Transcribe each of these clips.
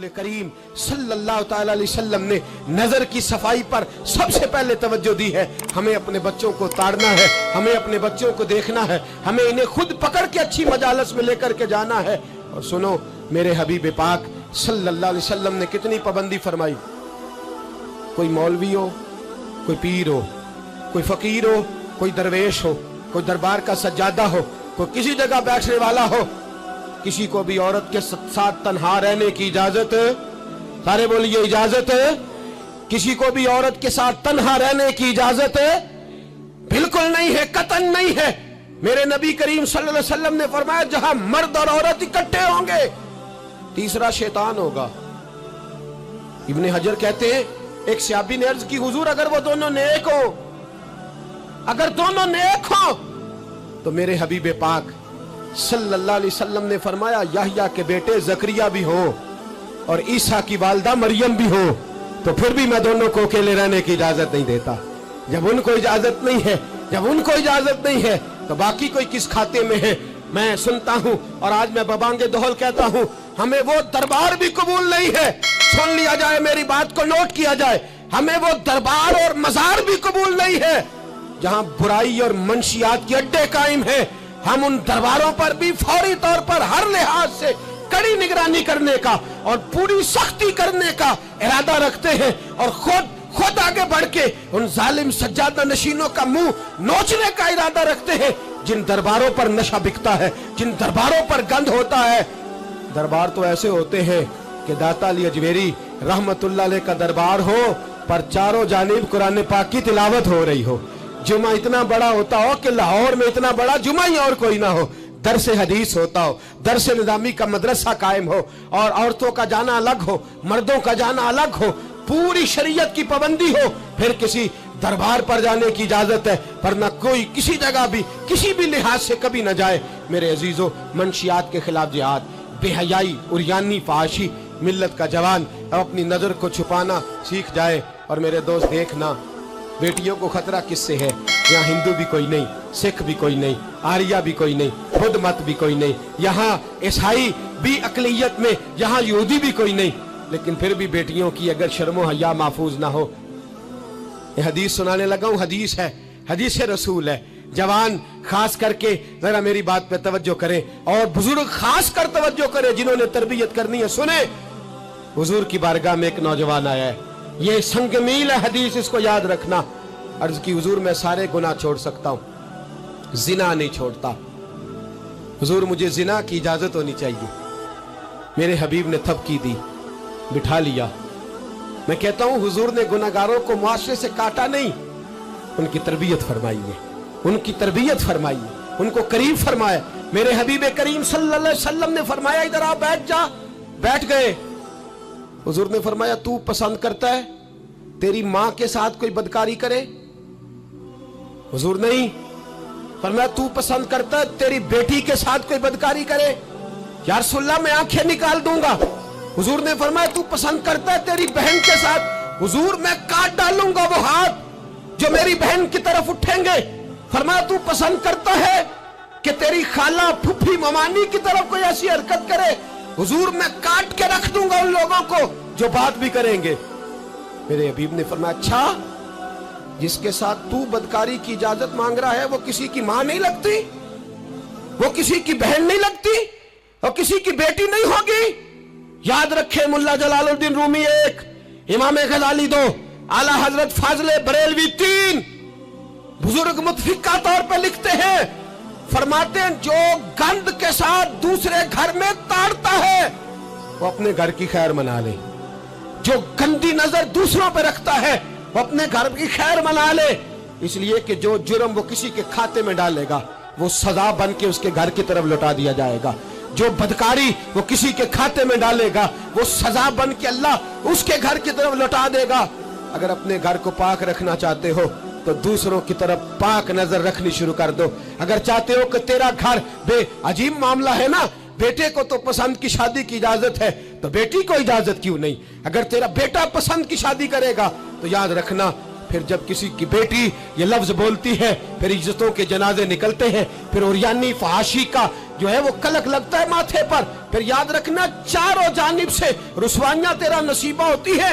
रसूल करीम सल्लल्लाहु ताला अलैहि वसल्लम ने नजर की सफाई पर सबसे पहले तवज्जो दी है। हमें अपने बच्चों को ताड़ना है, हमें अपने बच्चों को देखना है, हमें इन्हें खुद पकड़ के अच्छी मजालस में लेकर के जाना है। और सुनो, मेरे हबीब पाक सल्लल्लाहु अलैहि वसल्लम ने कितनी पाबंदी फरमाई। कोई मौलवी हो, कोई पीर हो, कोई फकीर हो, कोई दरवेश हो, कोई दरबार का सज्जादा हो, कोई किसी जगह बैठने वाला हो, किसी को भी औरत के साथ तन्हा रहने की इजाजत, सारे बोलिए इजाजत, किसी को भी औरत के साथ तन्हा रहने की इजाजत बिल्कुल नहीं है, कतन नहीं है। मेरे नबी करीम सल्लल्लाहु अलैहि वसल्लम ने फरमाया जहां मर्द और औरत इकट्ठे होंगे तीसरा शैतान होगा। इब्ने हजर कहते हैं, एक सहाबी ने अर्ज की, हुजूर अगर वो दोनों नेक हो, अगर दोनों नेक हो, तो मेरे हबीब पाक सल्लल्लाहु अलैहि वसल्लम ने फरमाया याहया के बेटे जकरिया भी हो और ईसा की वालदा मरियम भी हो, तो फिर भी मैं दोनों को अकेले रहने की इजाजत नहीं देता। जब उनको इजाजत नहीं है, जब उनको इजाजत नहीं है, तो बाकी कोई किस खाते में है। मैं सुनता हूं और आज मैं बबांगे दोहल कहता हूं, हमें वो दरबार भी कबूल नहीं है। सुन लिया जाए, मेरी बात को नोट किया जाए, हमें वो दरबार और मजार भी कबूल नहीं है जहां बुराई और मंशियात के अड्डे कायम है। हम उन दरबारों पर भी फौरी तौर पर हर लिहाज से कड़ी निगरानी करने का और पूरी सख्ती करने का इरादा रखते हैं और खुद आगे बढ़ के उन जालिम सज्जादा नशीनों का मुंह नोचने का इरादा रखते हैं जिन दरबारों पर नशा बिकता है, जिन दरबारों पर गंद होता है। दरबार तो ऐसे होते हैं कि दाता अली अजमेरी रहमतुल्लाह अलैह का दरबार हो पर चारों जानिब कुरान पाक की तिलावत हो रही हो। जुमा इतना बड़ा होता हो कि लाहौर में इतना बड़ा जुमा ही और कोई ना हो, दरस हदीस होता हो, दरस निजामी का मदरसा कायम हो और औरतों का जाना अलग हो, मर्दों का जाना अलग हो, पूरी शरीयत की पाबंदी हो, फिर किसी दरबार पर जाने की इजाजत है, पर न कोई किसी जगह भी किसी भी लिहाज से कभी न जाए। मेरे अजीजों, मंशियात के खिलाफ जिहाद, बेहयाई, उरियानी, फाहशी, मिल्लत का जवान अब अपनी नजर को छुपाना सीख जाए। और मेरे दोस्त देखना, बेटियों को खतरा किससे है? यहाँ हिंदू भी कोई नहीं, सिख भी कोई नहीं, आर्या भी कोई नहीं, खुद मत भी कोई नहीं, यहाँ ईसाई भी अकलियत में, यहाँ यहूदी भी कोई नहीं, लेकिन फिर भी बेटियों की अगर शर्मो हया महफूज ना हो। ये हदीस सुनाने लगा हूँ, हदीस है, हदीस रसूल है। जवान खास करके जरा मेरी बात पे तवज्जो करें और बुजुर्ग खास कर तवज्जो करें जिन्होंने तरबियत करनी है। सुने, हुजूर की बारगाह में एक नौजवान आया है, ये संगमील है हदीस, इसको याद रखना। अर्ज की, हुजूर मैं सारे गुनाह छोड़ सकता हूं, जिना नहीं छोड़ता। हुजूर मुझे जिना की इजाजत होनी चाहिए। मेरे हबीब ने थपकी दी, बिठा लिया। मैं कहता हूं हुजूर ने गुनाहगारों को मुआशरे से काटा नहीं, उनकी तरबियत फरमाई है, उनकी तरबियत फरमाई है, उनको करीब फरमाया। मेरे हबीब करीम सल्लल्लाहु अलैहि वसल्लम ने फरमाया इधर आ, बैठ जा। बैठ गए। हुजूर ने फरमाया तू पसंद करता है तेरी मां के साथ कोई बदकारी करे? हुजूर नहीं। फरमाया तू पसंद करता है तेरी बेटी के साथ कोई बदकारी करे? या रसूलल्लाह मैं आंखें निकाल दूंगा। हुजूर ने फरमाया तू पसंद करता है तेरी बहन के साथ? हुजूर मैं काट डालूंगा वो हाथ जो मेरी बहन की तरफ उठेंगे। फरमाया तू पसंद करता है कि तेरी खाला, फुफी, ममानी की तरफ कोई ऐसी हरकत करे? हुजूर मैं काट के रख दूंगा उन लोगों को जो बात भी करेंगे। मेरे हबीब ने फरमाया अच्छा, जिसके साथ तू बदकारी की इजाजत मांग रहा है वो किसी की मां नहीं लगती, वो किसी की बहन नहीं लगती, वो किसी की बेटी नहीं होगी? याद रखे, मुल्ला जलालुद्दीन रूमी 1, इमाम गजाली 2, आला हजरत फाजले बरेलवी 3। बुजुर्ग मुतफिका तौर पर लिखते हैं, फरमाते हैं जो गंद के साथ दूसरे घर में ताड़ता है वो अपने घर की खैर मना ले, जो गंदी नजर दूसरों पर रखता है वो अपने घर की खैर मना ले। इसलिए कि जो जुर्म वो किसी के खाते में डालेगा वो सजा बन के उसके घर की तरफ लौटा दिया जाएगा, जो बदकारी वो किसी के खाते में डालेगा वो सजा बन के अल्लाह उसके घर की तरफ लौटा देगा। अगर अपने घर को पाक रखना चाहते हो तो दूसरों की तरफ पाक नजर रखनी शुरू कर दो। अगर चाहते हो कि तेरा घर अजीब मामला है ना, बेटे को तो पसंद की शादी की इजाजत है तो बेटी को इजाजत क्यों नहीं? अगर तेरा बेटा पसंद की शादी करेगा तो याद रखना फिर जब किसी की बेटी ये लफ्ज बोलती है फिर इज्जतों के जनाजे निकलते हैं, फिर उरियानी फहाशी का जो है वो कलक लगता है माथे पर, फिर याद रखना चारों जानिब से रुसवाइयां तेरा नसीबा होती है।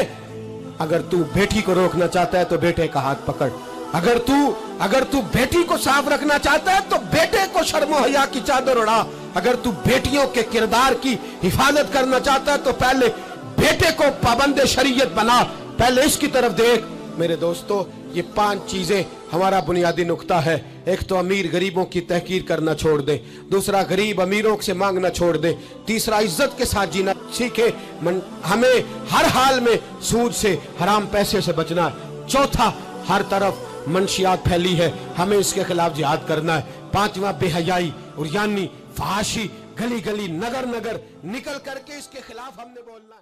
अगर तू बेटी को रोकना चाहता है तो बेटे का हाथ पकड़, अगर तू बेटी को साफ रखना चाहता है तो बेटे को शर्म हया की चादर उड़ा, अगर तू बेटियों के किरदार की हिफाजत करना चाहता है तो पहले बेटे को पाबंद शरीयत बना, पहले इसकी तरफ देख। मेरे दोस्तों, ये 5 चीजें हमारा बुनियादी नुक्ता है। एक तो अमीर गरीबों की तहकीर करना छोड़ दे, दूसरा गरीब अमीरों से मांगना छोड़ दे, तीसरा इज्जत के साथ जीना सीखे, हमें हर हाल में सूद से हराम पैसे से बचना है, चौथा हर तरफ मंशियात फैली है, हमें इसके खिलाफ जिहाद करना है, पांचवा बेहयाई और यानी फहाशी गली गली नगर नगर निकल करके इसके खिलाफ हमने बोलना है।